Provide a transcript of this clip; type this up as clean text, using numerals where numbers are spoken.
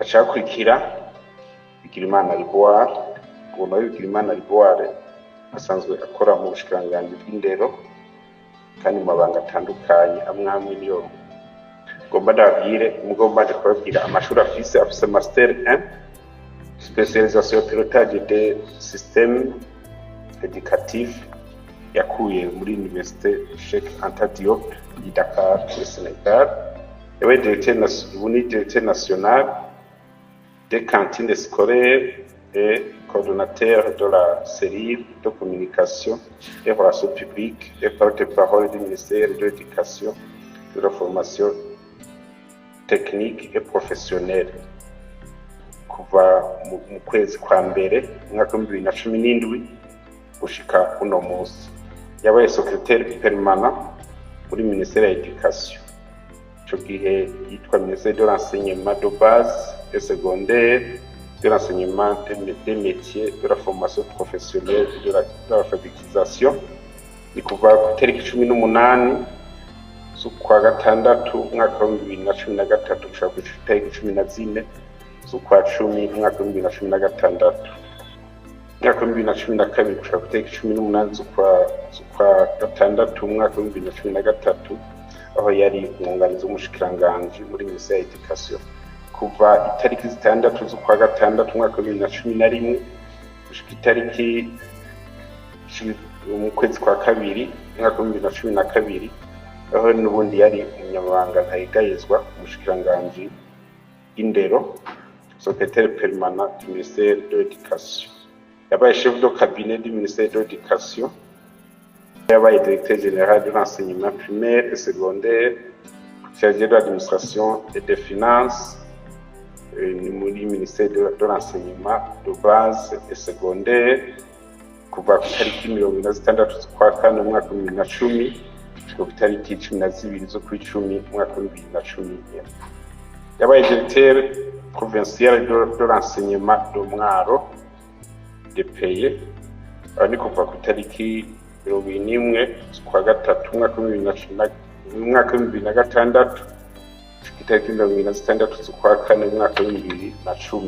hacakurikira Bigirimana Rivoire. Uwo nawe Bigirimana Rivoire asanzwe akora mu bushikiranganji bw'indero kandi mu mabanga atandukanye amwe niyo ngomba ndabwire mugomba kubabwira amashuri afise master 1 spécialisation pilotage des systèmes éducatifs yakuye muri Université Cheikh Anta Diop di Dakar au Sénégal. Yabaye directeur national des cantines scolaires et coordonnateur de la cellule de communication et relations publiques et porte-parole du ministère de l'Éducation, de la formation technique et professionnelle. Kuva mu kwezi kwa mbere mwaka 2017 gushika uno munsi yabaye secrétaire permanent muri ministère de l'Éducation. Ico gihe yitwa ministère de l'enseignement de base et secondaire, de l'enseignement des métiers, de la formation professionnelle, de l'alphabétisation. Ni kuva ku tariki 18 z'ukwa gatandatu umwaka 2013 gushika ku tariki 14 z'ukwa 10 umwaka 2016. Mwaka 2012 gushika ku tariki 18 z'ukwa gatandatu umwaka 2013 aho yari umwunganizi w'umushikiranganji muri ministère de l'Éducation. Kuva itariki 6 z'ukwa gatandatu umwaka 2011 gushika itariki mu kwezi kwa kabiri umwaka 2012 aho n'ubundi yari umunyamabanga ntayigayezwa umushikiranganji indero, secrétaire permanent du ministère de l'Éducation. Yabaye chef de cabinet du ministère de l'Éducation. Yabaye directeur général de l'enseignement primaire et secondaire, chargé de l'administration et des finances muri ministère de l'enseignement de base et secondaire. Kuva ku tariki 26 z'ukwa kane umwaka 2010 ku tariki 12 z'ukwa 10 umwaka 2011. Yabaye directeur provincial de l'enseignement de Mwaro DPE. Ni kuva ku tariki 21 z'ukwa gatatu umwaka 2016 itariki 26 z'ukwa kane umwaka 2010.